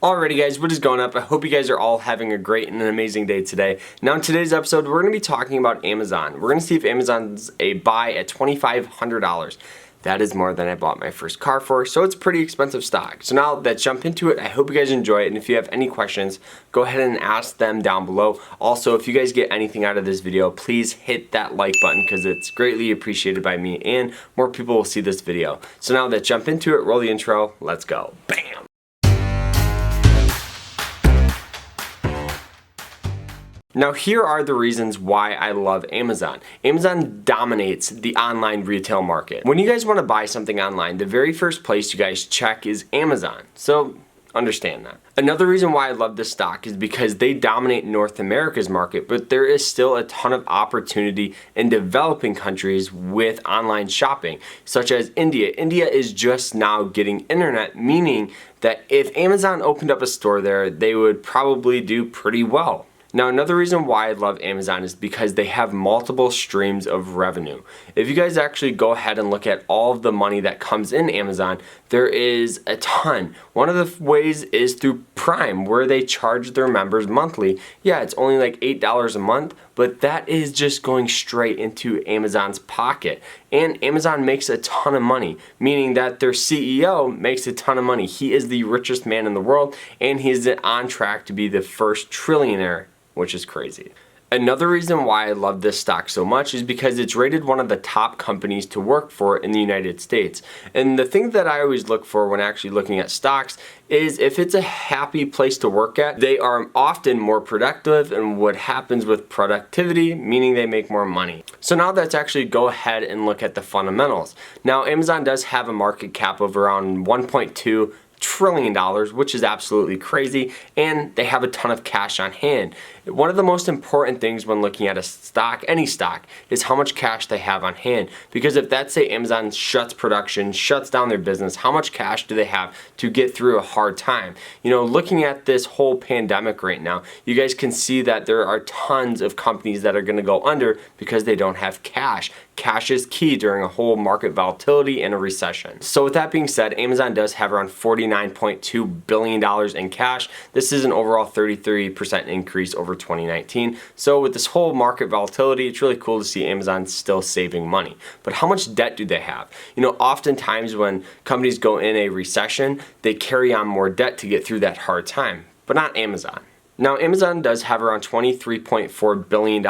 Alrighty guys, what is going up? I hope you guys are all having a great and an amazing day today. Now in today's episode, we're going to be talking about Amazon. We're going to see if Amazon's a buy at $2,500. That is more than I bought my first car for, so it's pretty expensive stock. So now let's jump into it. I hope you guys enjoy it, and if you have any questions, go ahead and ask them down below. Also, if you guys get anything out of this video, please hit that like button because it's greatly appreciated by me and more people will see this video. So now let's jump into it, roll the intro, let's go. Bam! Now here are the reasons why I love Amazon. Amazon dominates the online retail market. When you guys want to buy something online, the very first place you guys check is Amazon. So understand that. Another reason why I love this stock is because they dominate North America's market, but there is still a ton of opportunity in developing countries with online shopping, such as India. India is just now getting internet, meaning that if Amazon opened up a store there, they would probably do pretty well. Now another reason why I love Amazon is because they have multiple streams of revenue. If you guys actually go ahead and look at all of the money that comes in Amazon, there is a ton. One of the ways is through Prime, where they charge their members monthly. Yeah, it's only like $8 a month, but that is just going straight into Amazon's pocket. And Amazon makes a ton of money, meaning that their CEO makes a ton of money. He is the richest man in the world, and he is on track to be the first trillionaire, which is crazy. Another reason why I love this stock so much is because it's rated one of the top companies to work for in the United States. And the thing that I always look for when actually looking at stocks is if it's a happy place to work at, they are often more productive, and what happens with productivity, meaning they make more money. So now let's actually go ahead and look at the fundamentals. Now Amazon does have a market cap of around $1.2 trillion, which is absolutely crazy, and they have a ton of cash on hand. One of the most important things when looking at a stock, any stock, is how much cash they have on hand. Because if that's, say, Amazon shuts production, shuts down their business, how much cash do they have to get through a hard time? You know, looking at this whole pandemic right now, you guys can see that there are tons of companies that are going to go under because they don't have cash. Cash is key during a whole market volatility and a recession. So with that being said, Amazon does have around $49.2 billion in cash. This is an overall 33% increase over 2019. So with this whole market volatility, it's really cool to see Amazon still saving money. But how much debt do they have? You know, oftentimes when companies go in a recession, they carry on more debt to get through that hard time, but not Amazon. Now, Amazon does have around $23.4 billion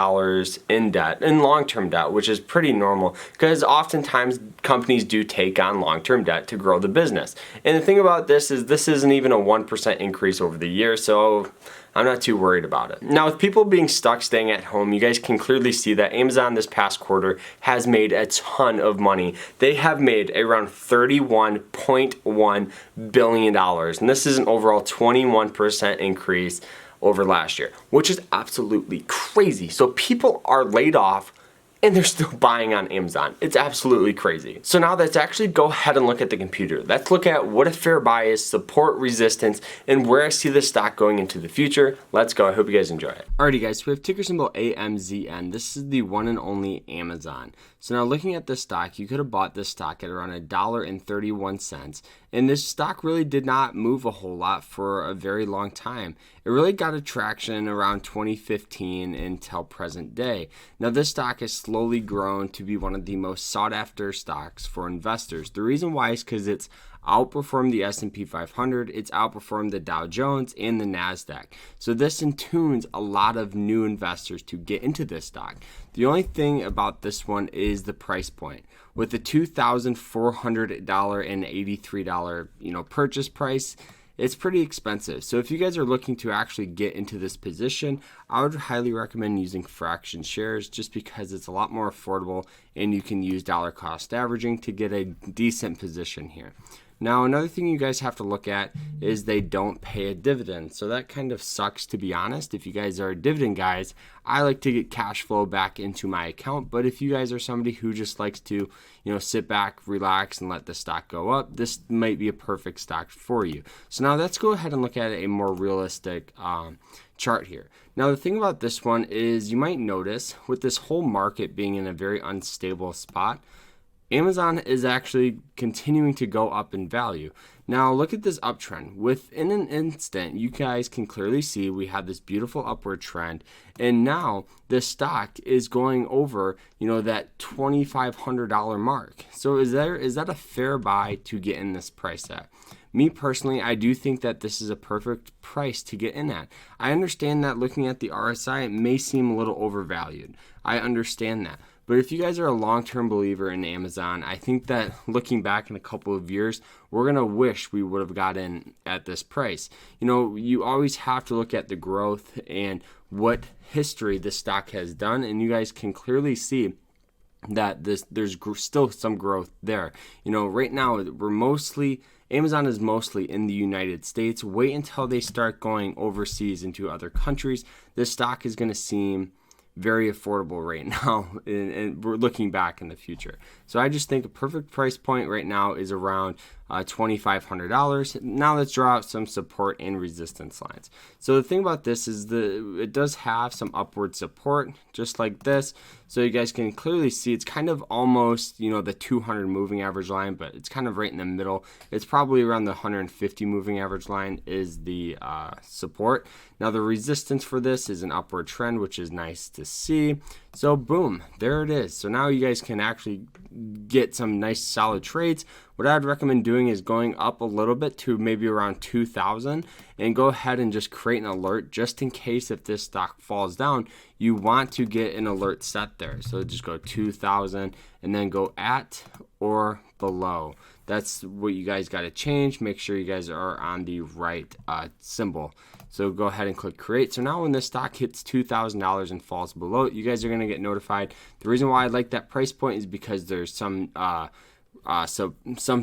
in debt, in long-term debt, which is pretty normal because oftentimes companies do take on long-term debt to grow the business. And the thing about this isn't even a 1% increase over the year, so I'm not too worried about it. Now, with people being stuck staying at home, you guys can clearly see that Amazon this past quarter has made a ton of money. They have made around $31.1 billion, and this is an overall 21% increase over last year, which is absolutely crazy. So people are laid off and they're still buying on Amazon. It's absolutely crazy. So now let's actually go ahead and look at the computer. Let's look at what a fair buy is, support, resistance, and where I see the stock going into the future. Let's go. I hope you guys enjoy it. Alrighty guys, so we have ticker symbol AMZN. This is the one and only Amazon. So now looking at this stock, you could have bought this stock at around $1.31, and this stock really did not move a whole lot for a very long time. It really got a traction around 2015 until present day. Now this stock has slowly grown to be one of the most sought after stocks for investors. The reason why is because it's outperformed the S&P 500, it's outperformed the Dow Jones and the NASDAQ. So this intunes a lot of new investors to get into this stock. The only thing about this one is the price point. With the $2,400.83 purchase price, it's pretty expensive. So if you guys are looking to actually get into this position, I would highly recommend using fraction shares just because it's a lot more affordable and you can use dollar cost averaging to get a decent position here. Now, another thing you guys have to look at is they don't pay a dividend. So that kind of sucks, to be honest. If you guys are dividend guys, I like to get cash flow back into my account. But if you guys are somebody who just likes to, sit back, relax, and let the stock go up, this might be a perfect stock for you. So now let's go ahead and look at a more realistic chart here. Now, the thing about this one is you might notice with this whole market being in a very unstable spot, Amazon is actually continuing to go up in value. Now look at this uptrend. Within an instant, you guys can clearly see we have this beautiful upward trend, and now this stock is going over, that $2,500 mark. So is that a fair buy to get in this price at? Me personally, I do think that this is a perfect price to get in at. I understand that looking at the RSI, it may seem a little overvalued. I understand that. But if you guys are a long-term believer in Amazon, I think that looking back in a couple of years, we're going to wish we would have got in at this price. You always have to look at the growth and what history this stock has done, and you guys can clearly see that there's still some growth there. Right now, Amazon is mostly in the United States. Wait until they start going overseas into other countries. This stock is going to seem very affordable right now, and we're looking back in the future. So I just think a perfect price point right now is around $2,500. Now let's draw out some support and resistance lines. So the thing about this is it does have some upward support, just like this. So you guys can clearly see it's kind of almost, the 200 moving average line, but it's kind of right in the middle. It's probably around the 150 moving average line is the support. Now the resistance for this is an upward trend, which is nice to see. So boom, there it is. So now you guys can actually get some nice solid trades. What I'd recommend doing is going up a little bit to maybe around 2,000 and go ahead and just create an alert just in case if this stock falls down, you want to get an alert set there. So just go 2,000 and then go at or below. That's what you guys got to change. Make sure you guys are on the right symbol. So go ahead and click create. So now when this stock hits $2,000 and falls below it, you guys are going to get notified. The reason why I like that price point is because there's some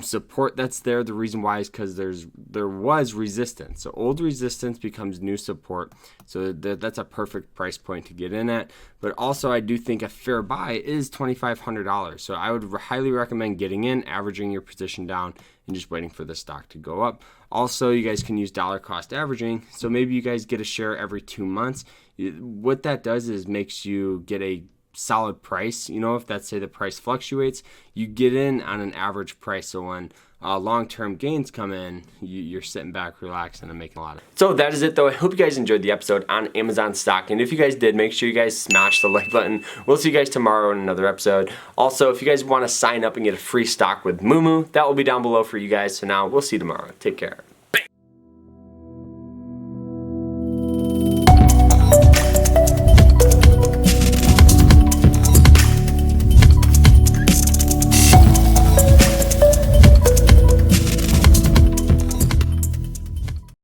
support that's there. The reason why is because there was resistance. So old resistance becomes new support. So that's a perfect price point to get in at. But also I do think a fair buy is $2,500. So I would highly recommend getting in, averaging your position down, and just waiting for the stock to go up. Also, you guys can use dollar cost averaging. So maybe you guys get a share every 2 months. What that does is makes you get a solid price. If that's, say, the price fluctuates, you get in on an average price. So when long-term gains come in, you're sitting back, relaxing, and making a lot of. So that is it, though. I hope you guys enjoyed the episode on Amazon stock, and if you guys did, make sure you guys smash the like button. We'll see you guys tomorrow in another episode. Also, if you guys want to sign up and get a free stock with Mumu, that will be down below for you guys. So now we'll see you tomorrow. Take care.